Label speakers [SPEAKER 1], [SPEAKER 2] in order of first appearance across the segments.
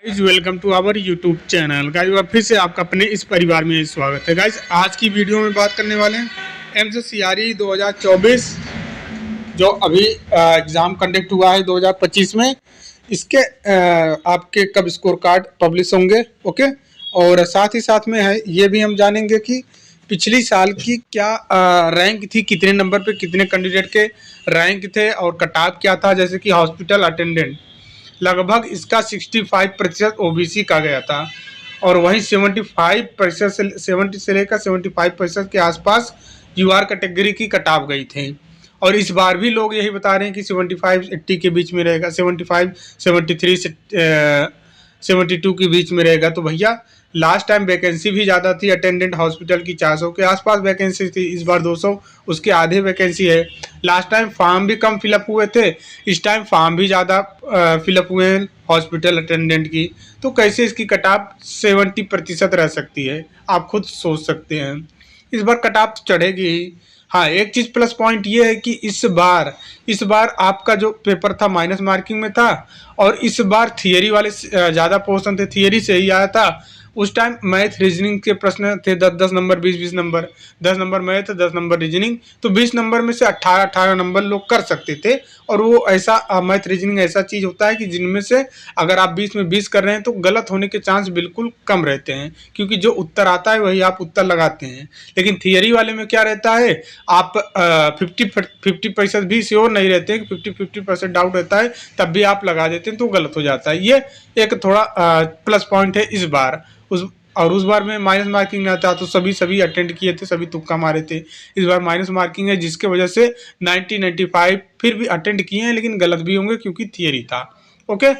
[SPEAKER 1] Guys welcome to our YouTube channel. Guys फिर से आपका अपने इस परिवार में स्वागत है। गाइज आज की वीडियो में बात करने वाले हैं एमसीसीआरई 2024 जो अभी एग्ज़ाम कंडक्ट हुआ है 2025 में। इसके आपके कब स्कोर कार्ड पब्लिश होंगे, ओके। और साथ ही साथ में है ये भी हम जानेंगे कि पिछली साल की क्या रैंक थी, कितने नंबर पे कितने कैंडिडेट के रैंक थे और कट ऑफ क्या था। जैसे कि हॉस्पिटल अटेंडेंट लगभग इसका 65% ओबीसी का गया था और वहीं 75% से 70 से लेकर 75% के आसपास यूआर कैटेगरी की कट ऑफ गई थी। और इस बार भी लोग यही बता रहे हैं कि 75-80 के बीच में रहेगा, 75-73 से 72 के बीच में रहेगा। तो भैया लास्ट टाइम वैकेंसी भी ज़्यादा थी, अटेंडेंट हॉस्पिटल की 400 के आसपास वैकेंसी थी, इस बार 200 उसके आधे वैकेंसी है। लास्ट टाइम फॉर्म भी कम फिलअप हुए थे, इस टाइम फॉर्म भी ज़्यादा फिलअप हुए हैं हॉस्पिटल अटेंडेंट की। तो कैसे इसकी कट ऑफ 70% रह सकती है, आप खुद सोच सकते हैं। इस बार कट ऑफ चढ़ेगी ही। हाँ, एक चीज़ प्लस पॉइंट ये है कि इस बार आपका जो पेपर था माइनस मार्किंग में था और इस बार थियरी वाले ज़्यादा पोर्शन थे, थियरी से ही आया था। उस टाइम मैथ रीजनिंग के प्रश्न थे 10-10 number, 20-20 number, 10 number math, 10 number reasoning. तो 20 नंबर में से 18-18 नंबर लोग कर सकते थे। और वो ऐसा मैथ रीजनिंग ऐसा चीज़ होता है कि जिनमें से अगर आप 20 में 20 कर रहे हैं तो गलत होने के चांस बिल्कुल कम रहते हैं, क्योंकि जो उत्तर आता है वही आप उत्तर लगाते हैं। लेकिन थियरी वाले में क्या रहता है, आप 50% भी श्योर नहीं रहते हैं, 50% डाउट रहता है, तब भी आप लगा देते हैं तो गलत हो जाता है। ये एक थोड़ा प्लस पॉइंट है इस बार। उस बार में माइनस मार्किंग नहीं था तो सभी अटेंड किए थे, सभी तुक्का मारे थे। इस बार माइनस मार्किंग है जिसके वजह से 90-95 फिर भी अटेंड किए हैं, लेकिन गलत भी होंगे क्योंकि थियरी था, ओके।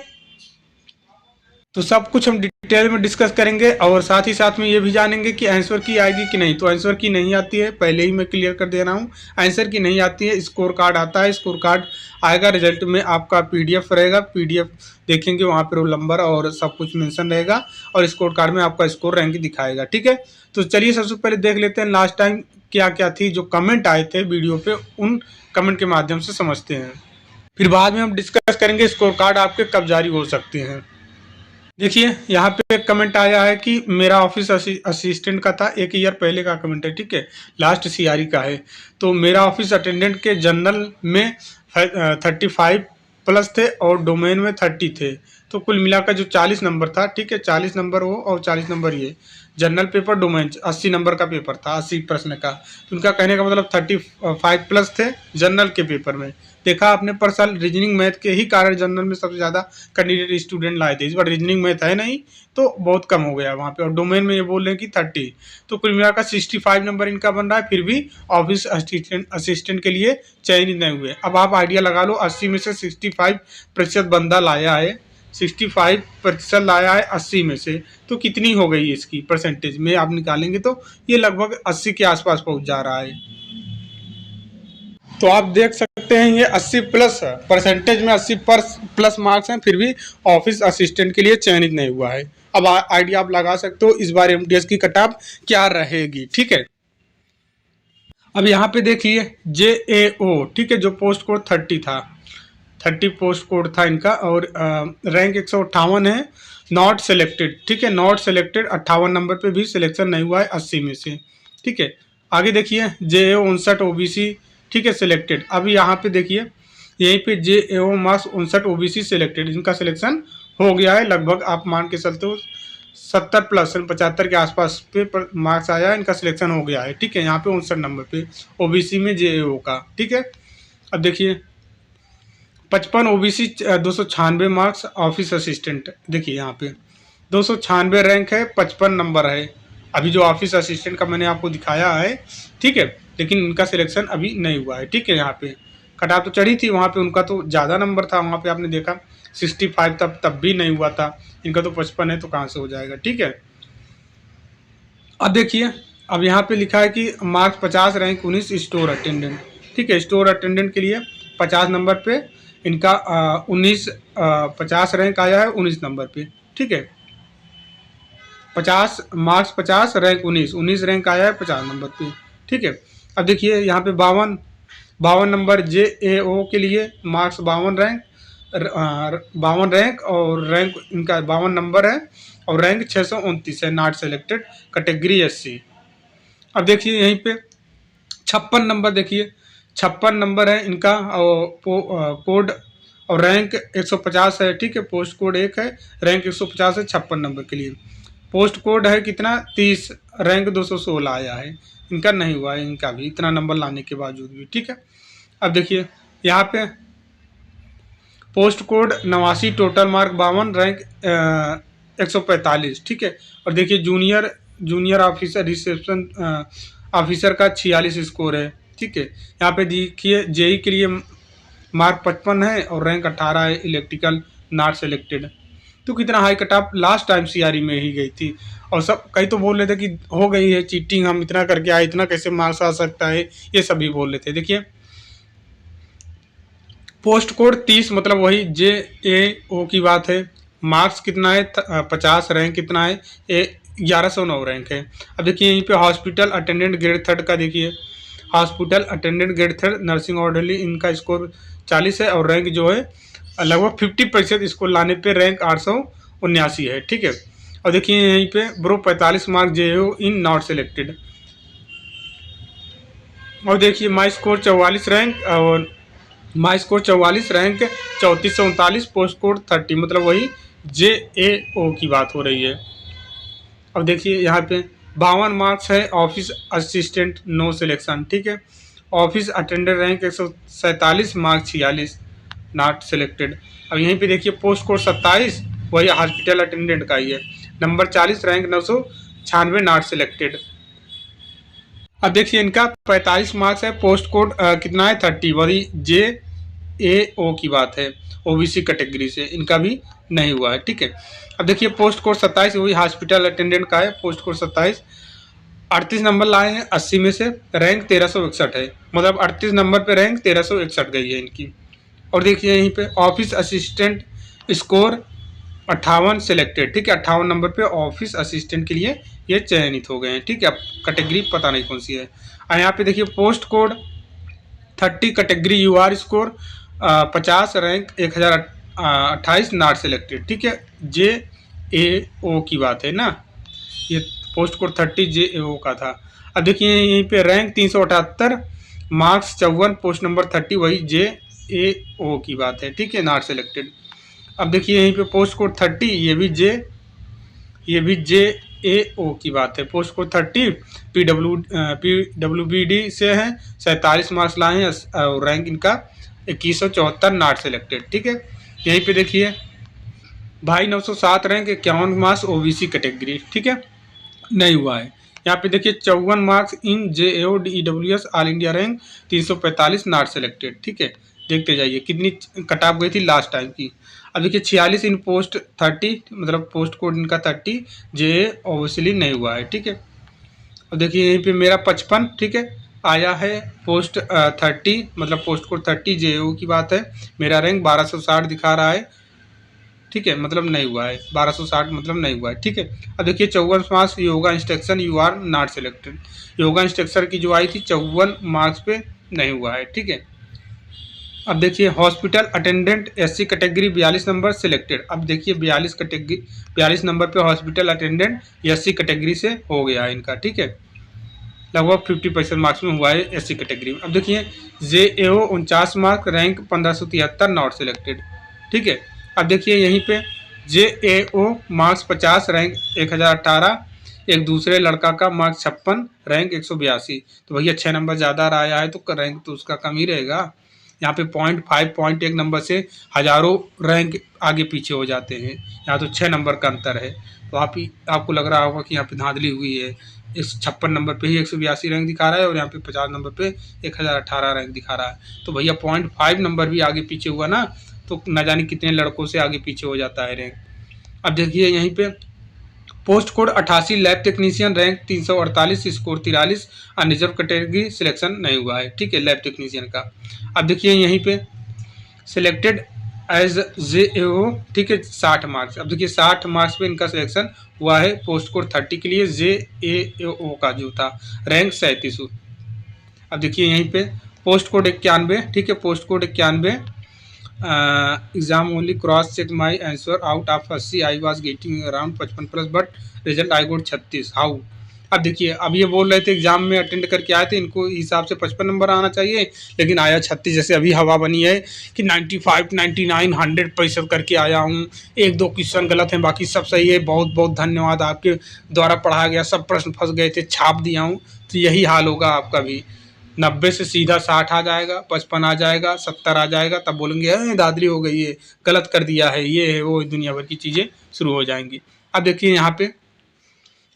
[SPEAKER 1] तो सब कुछ हम डिटेल में डिस्कस करेंगे और साथ ही साथ में ये भी जानेंगे कि आंसर की आएगी कि नहीं। तो आंसर की नहीं आती है, पहले ही मैं क्लियर कर दे रहा हूँ, आंसर की नहीं आती है। स्कोर कार्ड आता है, स्कोर कार्ड आएगा, रिजल्ट में आपका पीडीएफ रहेगा, पीडीएफ देखेंगे वहाँ पर रोल नंबर और सब कुछ मेंशन रहेगा और स्कोर कार्ड में आपका स्कोर रैंक दिखाएगा, ठीक है। तो चलिए सबसे पहले देख लेते हैं लास्ट टाइम क्या क्या थी, जो कमेंट आए थे वीडियो पे उन कमेंट के माध्यम से समझते हैं। फिर बाद में हम डिस्कस करेंगे स्कोर कार्ड आपके कब जारी हो सकते हैं। देखिए यहाँ पे एक कमेंट आया है कि मेरा ऑफिस असिस्टेंट का था, 1 ईयर पहले का कमेंट है, ठीक है, लास्ट सीआरई का है। तो मेरा ऑफिस अटेंडेंट के जनरल में 35 प्लस थे और डोमेन में 30 थे। तो कुल मिलाकर जो 40 नंबर था, ठीक है, 40 नंबर वो और 40 नंबर ये। जनरल पेपर डोमेन 80 नंबर का पेपर था, 80 प्रश्न का। तो उनका कहने का मतलब 35 प्लस थे जनरल के पेपर में। देखा आपने, पर साल रीजनिंग मैथ के ही कारण जनरल में सबसे ज़्यादा कैंडिडेट स्टूडेंट लाए थे। इस बार रीजनिंग मैथ है नहीं तो बहुत कम हो गया वहाँ पे, और डोमेन में ये बोल रहे हैं कि 30। तो कुल मिलाकर 65 नंबर इनका बन रहा है, फिर भी ऑफिस असिस्टेंट के लिए चयनित नहीं हुए। अब आप आइडिया लगा लो, 80 में से 65% बंदा लाया है, 65% लाया है 80 में से, तो कितनी हो गई इसकी परसेंटेज में आप निकालेंगे तो ये लगभग 80 के आसपास पहुंच जा रहा है। तो आप देख सकते हैं ये 80 प्लस परसेंटेज में 80 प्लस मार्क्स हैं, फिर भी ऑफिस असिस्टेंट के लिए चयनित नहीं हुआ है। अब आइडिया आप लगा सकते हो इस बार एमटीएस की कट ऑफ क्या रहेगी, ठीक है। अब यहाँ पे देखिए JAO, ठीक है, जो पोस्ट कोड 30 था, 30 पोस्ट कोड था इनका और रैंक 158 है, नॉट सेलेक्टेड, ठीक है, नॉट सेलेक्टेड, 58 नंबर पे भी सिलेक्शन नहीं हुआ है 80 में से, ठीक है। आगे देखिए JAO 59 OBC, ठीक है, सिलेक्टेड। अब यहाँ पे देखिए यहीं पे JAO मार्क्स 59 OBC सिलेक्टेड, इनका सिलेक्शन हो गया है लगभग, आप मान के चलते हो 70 प्लस 75 के आसपास पे मार्क्स आया है, इनका सिलेक्शन हो गया है, ठीक है, यहाँ पे 59 नंबर पे OBC में JAO का, ठीक है। अब देखिए 55 OBC 296 मार्क्स ऑफिस असिस्टेंट, देखिए यहाँ पे 296 रैंक है, 55 नंबर है। अभी जो ऑफिस असिस्टेंट का मैंने आपको दिखाया है, ठीक है, लेकिन इनका सिलेक्शन अभी नहीं हुआ है, ठीक है। यहाँ पे कट ऑफ तो चढ़ी थी, वहाँ पे उनका तो ज़्यादा नंबर था, वहाँ पे आपने देखा 65 तब भी नहीं हुआ था, इनका तो 55 है तो कहाँ से हो जाएगा, ठीक है। अब देखिए अब यहाँ पे लिखा है कि मार्क्स 50 रैंक 19 स्टोर अटेंडेंट, ठीक है, स्टोर अटेंडेंट के लिए 50 नंबर पे इनका 50 रैंक आया है 19 नंबर पे, ठीक है। 50 मार्क्स 50 रैंक 19 रैंक आया है 50 नंबर पे, ठीक है। अब देखिए यहाँ पे 52 नंबर JAO के लिए मार्क्स 52 रैंक 52 रैंक और रैंक इनका 52 नंबर है और रैंक 629 है, नॉट सेलेक्टेड, कैटेगरी SC। अब देखिए यहीं पे 56 नंबर, देखिए 56 नंबर है इनका और कोड और रैंक 150 है, ठीक है। पोस्ट कोड 1 है, रैंक 150 है 56 नंबर के लिए। पोस्ट कोड है कितना 30, रैंक 216 आया है, इनका नहीं हुआ है, इनका भी इतना नंबर लाने के बावजूद भी, ठीक है। अब देखिए यहाँ पे post code 89, total mark 52, rank 145, ठीक है। और देखिए जूनियर ऑफिसर रिसेप्शन ऑफिसर का 46 स्कोर है, ठीक है। यहाँ पे देखिए जेई के लिए मार्क 55 है और रैंक 18 है, इलेक्ट्रिकल नॉट सेलेक्टेड। तो कितना high cut off last time CRE में ही गई थी और सब कई तो बोल रहे थे कि हो गई है चीटिंग, हम इतना करके आए, इतना कैसे मार्क्स आ सकता है, ये सभी बोल रहे थे। देखिए पोस्ट कोड 30 मतलब वही JAO की बात है। मार्क्स कितना है 50, रैंक कितना है 1109 रैंक है। अब देखिए यहीं पे हॉस्पिटल अटेंडेंट ग्रेड 3 का देखिए, hospital attendant grade 3 nursing orderly, इनका स्कोर 40 है और रैंक जो है लगभग 50% स्कोर लाने पे रैंक 879 है, ठीक है। और देखिए यहीं पे bro 45 mark JAO in not selected. और देखिए माई स्कोर 44 रैंक और माई स्कोर 44 रैंक 3439, पोस्ट कोड 30 मतलब वही JAO की बात हो रही है। अब देखिए यहाँ पे 52 मार्क्स है, ऑफिस असिस्टेंट नो सिलेक्शन, ठीक है। Office attendant rank 147, mark 46, not selected. अब यहीं पे देखिए पोस्ट कोड 27 वही हॉस्पिटल अटेंडेंट का ही है, नंबर 40, रैंक 996, नॉट सेलेक्टेड। अब देखिए इनका 45 मार्क्स है, पोस्ट कोड कितना है 30, वही JAO की बात है, OBC कैटेगरी से, इनका भी नहीं हुआ है, ठीक है। अब देखिए पोस्ट कोड 27 वही हॉस्पिटल अटेंडेंट का है, पोस्ट कोड 27, 38 नंबर लाए हैं 80 में से, रैंक 1361 है, मतलब 38 नंबर पे रैंक 1361 गई है इनकी। और देखिए यहीं पे ऑफिस असिस्टेंट स्कोर 58 सेलेक्टेड, ठीक है। 58 नंबर पे ऑफिस असिस्टेंट के लिए ये चयनित हो गए हैं, ठीक है। अब कैटेगरी पता नहीं कौन सी है। और यहाँ पे देखिए post code 30 category UR score 50, rank 1028, not selected, ठीक है। JAO की बात है ना, ये पोस्ट कोड 30 JAO का था। अब देखिए यहीं पे रैंक 378, मार्क्स 54, पोस्ट नंबर 30 वही JAO की बात है, ठीक है, नॉट सेलेक्टेड। अब देखिए यहीं पे पोस्ट कोड 30 ये भी JAO की बात है, पोस्ट कोड 30 PWBD से है, 47 मार्क्स लाए हैं और रैंक इनका 2174, नॉट सेलेक्टेड, ठीक है। यहीं पे देखिए भाई 907 रैंक 51 मार्क्स OBC कैटेगरी, ठीक है, नहीं हुआ है। यहाँ पे देखिए 54 marks in JAO DEWS all India rank 345, not selected, ठीक है। देखते जाइए कितनी कट ऑफ गई थी लास्ट टाइम की। अब देखिए 46 इन पोस्ट 30 मतलब पोस्ट कोड इनका 30 JA ऑब्वियसली नहीं हुआ है, ठीक है। अब देखिए यहीं पे मेरा 55, ठीक है, आया है पोस्ट 30 मतलब पोस्ट कोड 30 JAO की बात है, मेरा रैंक 1260 दिखा रहा है, ठीक है, मतलब नहीं हुआ है 1260 मतलब नहीं हुआ है, ठीक है। अब देखिए 54 marks yoga instruction UR not selected, yoga instructor की जो आई थी 54 मार्क्स पे नहीं हुआ है, ठीक है। अब देखिए hospital attendant SC category 42 number selected. अब देखिए 42 नंबर पे हॉस्पिटल अटेंडेंट SC कैटेगरी से हो गया है इनका, ठीक है, लगभग 50% मार्क्स में हुआ है SC कैटेगरी में। अब देखिए JAO 49 mark, rank 1573, not selected, ठीक है। अब देखिए यहीं पे JAO मार्क्स 50, रैंक 1018, एक दूसरे लड़का का मार्क्स 56, रैंक 182, तो भैया 6 नंबर ज़्यादा आया है तो रैंक तो उसका कम ही रहेगा। यहाँ पे 0.5 0.1 नंबर से हज़ारों रैंक आगे पीछे हो जाते हैं, यहाँ तो 6 नंबर का अंतर है। तो आपको लग रहा होगा कि यहाँ पे धांधली हुई है, इस 56 नंबर पे ही 182 रैंक दिखा रहा है और यहाँ पे 50 नंबर पे 1018 रैंक दिखा रहा है, तो भैया 0.5 नंबर भी आगे पीछे हुआ ना तो न जाने कितने लड़कों से आगे पीछे हो जाता है रैंक। अब देखिए यहीं पे post code 88 lab technician, rank 348, score 43, unreserve category selection नहीं हुआ है, ठीक है, लैब टेक्नीशियन का। अब देखिए यहीं पे सिलेक्टेड एज JAO, ठीक है, 60 मार्क्स। अब देखिए 60 मार्क्स पे इनका सिलेक्शन हुआ है पोस्ट कोड 30 के लिए JAO का जो था, रैंक 37। अब देखिए यहीं पे पोस्ट कोड 91, ठीक है, post code 91 exam only cross check my answer out of 80 I was getting around 55+ but result I got 36 how. अब देखिए, अब ये बोल रहे थे एग्जाम में अटेंड करके आए थे, इनको हिसाब से 55 नंबर आना चाहिए, लेकिन आया 36। जैसे अभी हवा बनी है कि 95 99 100% करके आया हूँ, एक दो क्वेश्चन गलत हैं, बाकी सब सही है। बहुत बहुत धन्यवाद, आपके द्वारा पढ़ाया गया सब प्रश्न फंस गए थे, छाप दिया हूँ। तो यही हाल होगा आपका भी, 90 से सीधा 60 आ जाएगा, 55 आ जाएगा, 70 आ जाएगा, तब बोलेंगे अरे दादरी हो गई है, गलत कर दिया है, ये है वो, दुनिया भर की चीज़ें शुरू हो जाएंगी। अब देखिए यहाँ पे,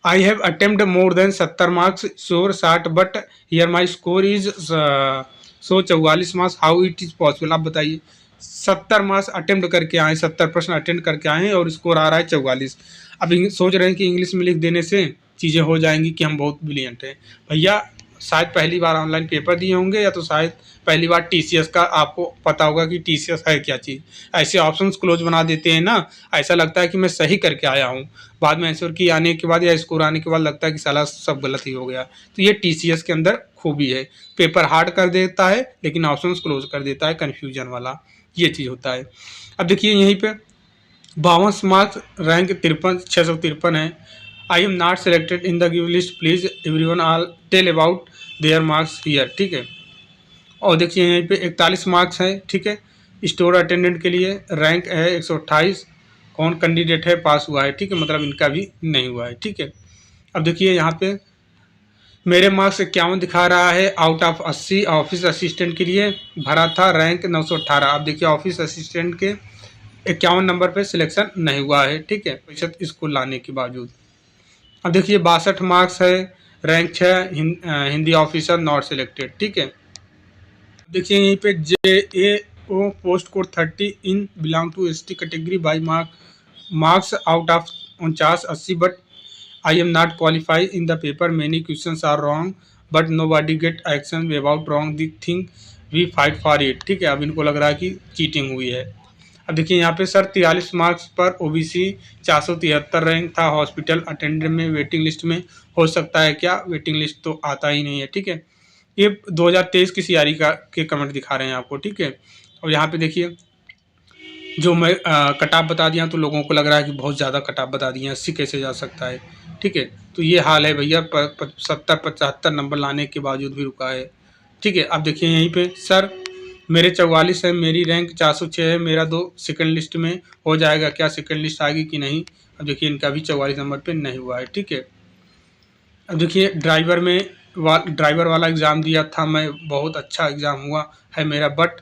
[SPEAKER 1] I have attempt more than 70 marks sure 60 but here my score is so 44 marks, how it is possible. आप बताइए, 70 मार्क्स अटेम्प्ट करके आए, 70 प्रश्न अटेंड करके आए हैं और स्कोर आ रहा है 44। अब सोच रहे हैं कि इंग्लिश में लिख देने से चीज़ें हो जाएंगी कि हम बहुत ब्रिलियंट हैं। भैया शायद पहली बार ऑनलाइन पेपर दिए होंगे, या तो शायद पहली बार टीसीएस का आपको पता होगा कि टीसीएस है क्या चीज़। ऐसे ऑप्शंस क्लोज बना देते हैं ना, ऐसा लगता है कि मैं सही करके आया हूँ, बाद में आंसर की आने के बाद या स्कोर आने के बाद लगता है कि साला सब गलत ही हो गया। तो ये टीसीएस के अंदर खूबी है, पेपर हार्ड कर देता है लेकिन ऑप्शंस क्लोज कर देता है, कन्फ्यूजन वाला ये चीज़ होता है। अब देखिए यहीं पे 52 मार्क्स, रैंक 653 है। I am not selected in the give list, please everyone all tell about their marks here, ठीक है। और देखिए यहीं पे 41 मार्क्स है, ठीक है। स्टोर अटेंडेंट के लिए रैंक है 128, कौन कैंडिडेट है पास हुआ है, ठीक है, मतलब इनका भी नहीं हुआ है, ठीक है। अब देखिए यहाँ पे मेरे मार्क्स 51 दिखा रहा है आउट ऑफ 80, ऑफिस असिस्टेंट के लिए भरा था, रैंक 918। अब देखिए ऑफिस असिस्टेंट के 51 नंबर पे सिलेक्शन नहीं हुआ है, ठीक है, प्रतिशत स्कूल लाने के बावजूद। अब देखिए 62 मार्क्स है, rank 6, Hindi officer not selected, ठीक है। देखिए यहीं पे JAO post code 30 in belong to ST category by marks out of 49-80 but I am not qualify in the paper, many questions are wrong but nobody get action about wrong the thing we fight for it, ठीक है। अब इनको लग रहा है कि cheating हुई है। अब देखिए यहाँ पे सर 43 मार्क्स पर OBC 473 रैंक था, हॉस्पिटल अटेंडेंट में वेटिंग लिस्ट में हो सकता है क्या, वेटिंग लिस्ट तो आता ही नहीं है, ठीक है। ये 2023 की CRE का के कमेंट दिखा रहे हैं आपको, ठीक है। और यहाँ पे देखिए जो मैं कटाप बता दिया तो लोगों को लग रहा है कि बहुत ज़्यादा कटाप बता दिया, 80 कैसे जा सकता है, ठीक है। तो ये हाल है भैया, 70-75 नंबर लाने के बावजूद भी रुका है, ठीक है। अब देखिए यहीं पे सर मेरे 44 है, मेरी रैंक 406 है, मेरा 2 सेकंड लिस्ट में हो जाएगा क्या, सेकंड लिस्ट आएगी कि नहीं। अब देखिए इनका भी 44 नंबर पे नहीं हुआ है, ठीक है। अब देखिए ड्राइवर वाला एग्ज़ाम दिया था मैं, बहुत अच्छा एग्ज़ाम हुआ है मेरा, बट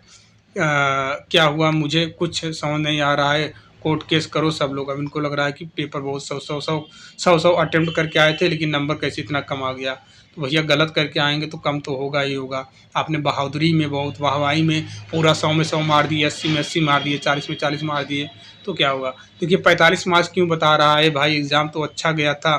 [SPEAKER 1] क्या हुआ मुझे कुछ समझ नहीं आ रहा है, कोर्ट केस करो सब लोग। अब इनको लग रहा है कि पेपर बहुत 100 अटेम्प्ट करके आए थे, लेकिन नंबर कैसे इतना कम आ गया। तो भैया गलत करके आएंगे तो कम तो होगा ही होगा। आपने बहादुरी में, बहुत वाहवाही में पूरा 100 में 100 मार दिए, 80 में 80 मार दिए, 40 में 40 मार दिए, तो क्या होगा। देखिए 45 मार्क्स क्यों बता रहा है भाई, एग्ज़ाम तो अच्छा गया था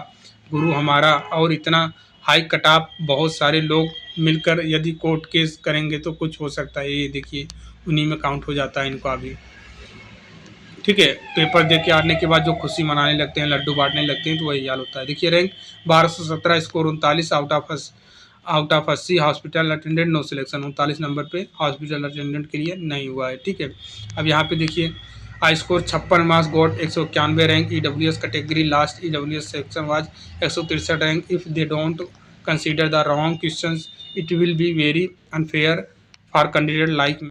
[SPEAKER 1] गुरु हमारा, और इतना हाई कटाप, बहुत सारे लोग मिलकर यदि कोर्ट केस करेंगे तो कुछ हो सकता है। ये देखिए उन्हीं में काउंट हो जाता है इनका भी, ठीक है। पेपर दे के आने के बाद जो खुशी मनाने लगते हैं, लड्डू बांटने लगते हैं, तो वही हाल होता है। देखिए rank 1217, score 39 out of 80, hospital attendant no selection, 39 number पे हॉस्पिटल अटेंडेंट के लिए नहीं हुआ है, ठीक है। अब यहाँ पे देखिए I score 56 marks, got 191 rank, EWS category last EWS section was 163 rank, if they don't consider the wrong questions it will be very unfair for candidate like.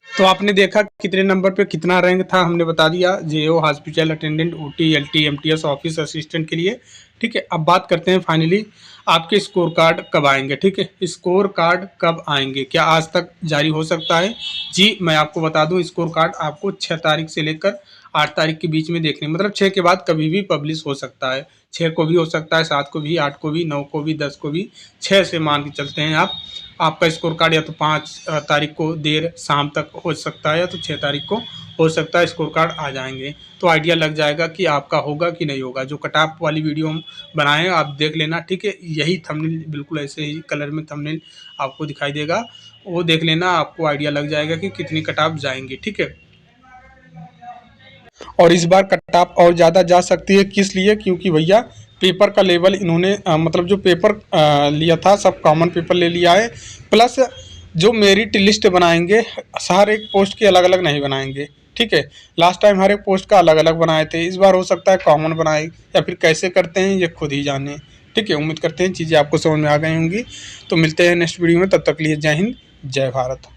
[SPEAKER 1] तो आपने देखा कितने नंबर पे कितना रैंक था, हमने बता दिया। JO hospital attendant, OT LT MTS office assistant के लिए, ठीक है। अब बात करते हैं फाइनली आपके स्कोर कार्ड कब आएंगे, ठीक है। स्कोर कार्ड कब आएंगे, क्या आज तक जारी हो सकता है? जी मैं आपको बता दूं, स्कोर कार्ड आपको 6 तारीख से लेकर 8 तारीख के बीच में देखने, मतलब 6 के बाद कभी भी पब्लिश हो सकता है। 6 को भी हो सकता है, 7 को भी, 8 को भी, 9 को भी, 10 को भी, 6 से मान के चलते हैं आप। आपका स्कोर कार्ड या तो 5 तारीख को देर शाम तक हो सकता है, या तो 6 तारीख को हो सकता है स्कोर कार्ड आ जाएंगे। तो आइडिया लग जाएगा कि आपका होगा कि नहीं होगा। जो कट ऑफ वाली वीडियो हम बनाए हैं आप देख लेना, ठीक है। यही थंबनेल बिल्कुल ऐसे ही कलर में थंबनेल आपको दिखाई देगा, वो देख लेना, आपको आइडिया लग जाएगा कि कितनी कट ऑफ जाएंगी, ठीक है। और इस बार कट ऑफ और ज़्यादा जा सकती है। किस लिए? क्योंकि भैया पेपर का लेवल इन्होंने मतलब जो पेपर लिया था सब कॉमन पेपर ले लिया है, प्लस जो मेरिट लिस्ट बनाएंगे हर एक पोस्ट की अलग अलग नहीं बनाएंगे, ठीक है। लास्ट टाइम हर एक पोस्ट का अलग अलग बनाए थे, इस बार हो सकता है कॉमन बनाए या फिर कैसे करते हैं ये खुद ही जाने, ठीक है। उम्मीद करते हैं चीज़ें आपको समझ में आ गई होंगी। तो मिलते हैं नेक्स्ट वीडियो में, तब तक के लिए जय हिंद जय भारत।